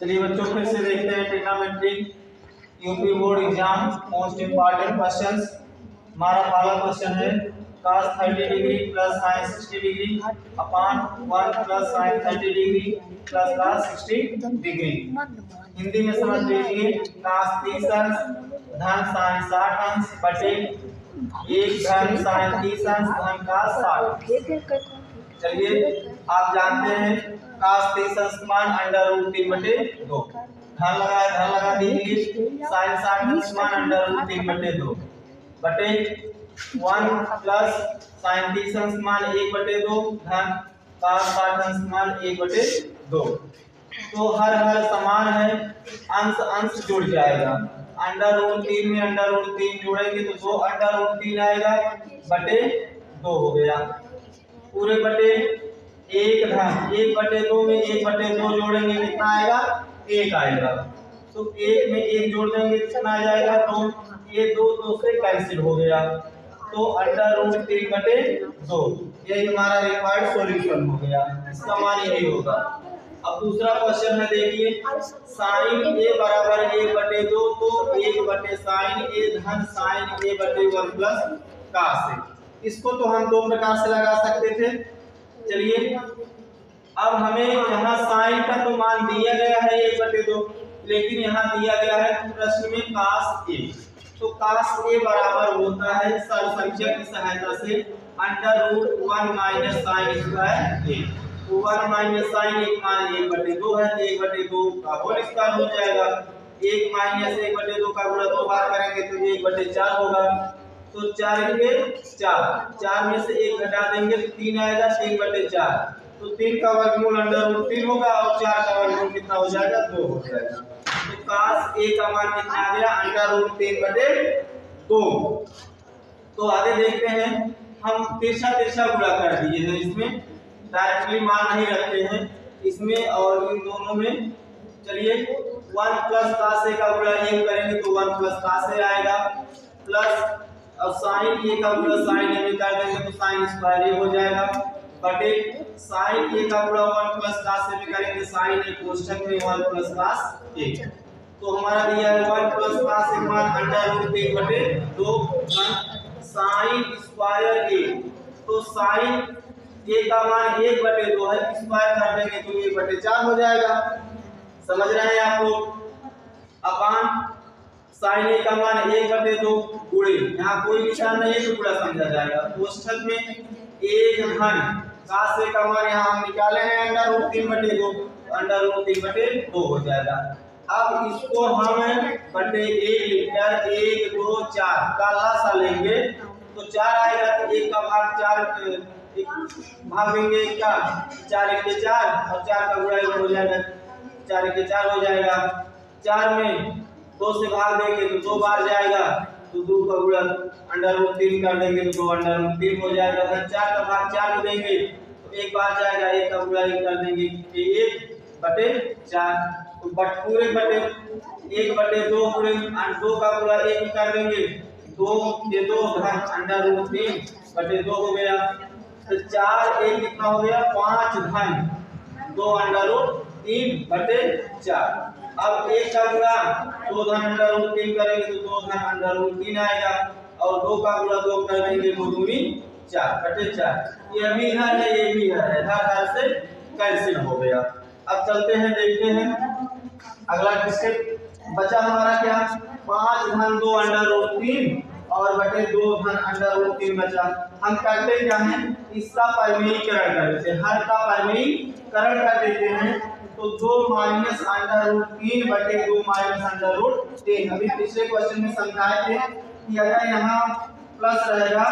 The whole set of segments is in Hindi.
चलिए बच्चों फिर से देखते हैं trigonometry UP board exam most important questions. हमारा पहला क्वेश्चन है cos 30 degree plus sin 60 degree upon 1 plus sin 30 degree plus cos 60 degree. Hindi में समझ लीजिए cos 30 अंश धन sin 60 अंश बटे 1 धन sin 30 अंश धन cos 60। चलिए आप जानते हैं cos 30 अंश मान √3/2 धन लगा दीजिए sin 60 अंश मान √3/2 बटे 1 प्लस sin 30 अंश मान 1/2 धन cos 60 अंश मान 1/2। तो हर समान है, अंश अंश जुड़ जाएगा। √3 में √3 जोड़ेंगे तो 2 √3 आएगा बटे 2 हो गया। पूरे बटे 1 धन 1/2 में 1/2 जोड़ेंगे कितना आएगा 1 आएगा। तो 1 में 1 जोड़ देंगे कितना आ जाएगा 2। ये 2 से कैंसिल हो गया तो √3/2 यही हमारा रिक्वायर्ड सॉल्यूशन हो गया। इसका मान यही होगा। अब दूसरा क्वेश्चन है देखिए sin a बराबर 1/2 तो 1/sin a धन sin a/1 plus cos a। इसको तो हम दो प्रकार से लगा सकते थे। चलिए अब हमें यहाँ sin का तो मान दिया गया है 1/2 लेकिन यहाँ दिया गया है प्रश्न में cos a। तो cos a बराबर होता है सरल संख्या की सहायता से √1 माइनस sin स्क्वायर a। तो 1 माइनस sin एक मान 1/2 है तो 1/2 का होल स्क्वायर हो जाएगा। 1 माइनस 1/2 का गुणा 2 बार करेंगे तो 1/4 होगा। तो 4 के 4 में से 1 घटा देंगे तो 3 आएगा 3/4। तो 3 का वर्गमूल √3 होगा और 4 का वर्गमूल कितना हो जाएगा 2 हो जाएगा। तो cos a का मान कितना आ गया √3/2। तो आगे देखते हैं हम तिरछा गुणा कर दिए हैं, इसमें डायरेक्टली मान नहीं रखते हैं इसमें और इन दोनों में। चलिए 1 प्लस cos a का गुणा 1 करेंगे तो 1 प्लस cos a आएगा प्लस अब sin a का गुणा sin a में कर देंगे तो sin स्क्वायर a हो जाएगा बटे sin a का गुणा 1 प्लस cos a में करेंगे sin a कोष्ठक में 1 प्लस cos a। तो हमारा दिया है 1 प्लस cos a मान √3/2 sin स्क्वायर a। तो sin a का मान 1/2 है, स्क्वायर कर देंगे तो 1/4 हो जाएगा। समझ रहे हैं आप लोग। अपान sin a का मान 1/2 गुणे यहाँ कोई निशान नहीं है तो पूरा समझा जाएगा। कोष्ठक में 1 धन cos a का मान यहाँ हम निकाले हैं √3/2 √3/2 हो जाएगा। अब इसको हम बटे 1 लिखकर 1 2 4 का लासा लेंगे तो 4 आएगा तो 1 का भाग 4 भाग देंगे क्या 4 1 के 4 और 4 का गुणा हो जाएगा 4 1 के 4 हो जाएगा। 4 में 2 से भाग देंगे तो 2 बार जाएगा तो 2 का गुणा √3 कर देंगे तो 2 √3 हो जाएगा। अगर 4 का भाग 4 में देंगे तो 1 बार जाएगा 1 का गुणा 1 कर देंगे 1/4। तो पूरे बटे 1/2 गुणे 2 का गुणा 1 कर देंगे 2 के 2 धन √3/2 हो गया। तो 4 1 कितना हो गया 5 धन 2 √3/4। अब 1 का गुणा 2 धन √3 करेंगे तो 2 धन √3 आएगा और 2 का गुणा 2 कर देंगे 2 दूनी 4/4। ये भी है ये भी है, हर से कैंसिल हो गया। अब चलते हैं देखते हैं अगला स्टेप बचा हमारा क्या 5 धन 2 √3 और बटे 2 धन √3 बचा। हम करते क्या हैं इसका परिमेयीकरण कर देते हैं, हर का परिमेयीकरण कर देते हैं। तो 2 माइनस √3 बटे 2 माइनस √3। अभी पिछले क्वेश्चन में समझाए थे कि अगर यहाँ प्लस रहेगा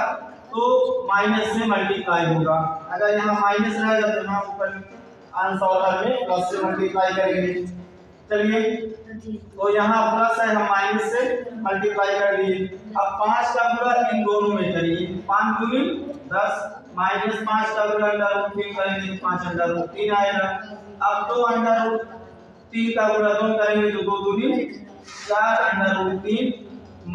तो माइनस से मल्टीप्लाई होगा, अगर यहाँ माइनस रहेगा तो यहाँ ऊपर आंसर में प्लस से मल्टीप्लाई करेंगे। चलिए तो यहाँ प्लस है हम माइनस से मल्टीप्लाई कर दिए। अब 5 का गुणा इन दोनों में करिए 5 दूनी 10 माइनस 5 का गुणा √3 करेंगे तो 5 √3 आएगा। अब 2 √3 का गुणा 2 करेंगे तो 2 दूनी 4 √3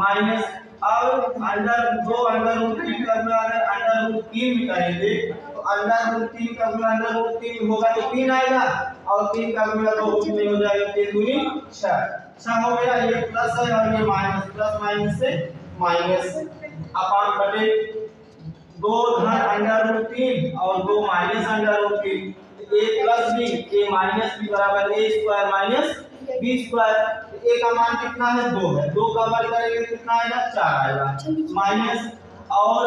माइनस अब √2 √3 का गुणा अगर √3 में करेंगे तो √3 का गुणा √3 होगा तो 3 आएगा और 3 का गुणा 2 कितने हो जाएगा, 3 दूनी 6, 6 हो गया। ये प्लस है और ये माइनस, प्लस माइनस से माइनस अपान बटे 2 धन अंडर रूट 3 और 2 minus under root 3, a plus b, a minus b बराबर a square minus b square. a का मान कितना है, 2 है, 2 का वर्ग करेंगे कितना आएगा, 4 आएगा, माइनस और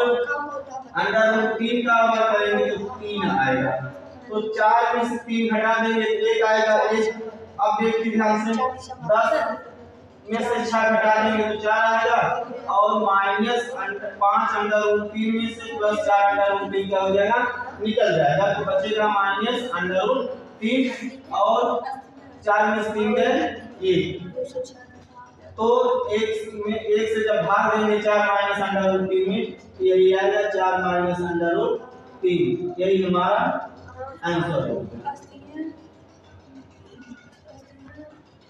अंडर रूट 3 का वर्ग करेंगे तो 3 आएगा। तो 4 में से 3 घटा देंगे तो 1 आएगा, 1। अब देखिए ध्यान से 10 में से 6 घटा देंगे तो 4 आएगा और माइनस 5 अंडर रूट 3 में से प्लस 4 अंडर रूट 3 क्या हो जाएगा, निकल जाएगा। तो बचेगा माइनस अंडर रूट 3 और 4 में से 3 गए 1। तो 1 से जब भाग देंगे 4 माइनस अंडर रूट 3 में, यही आएगा 4 माइनस अंडर रूट 3, यही हमारा आंसर होगा।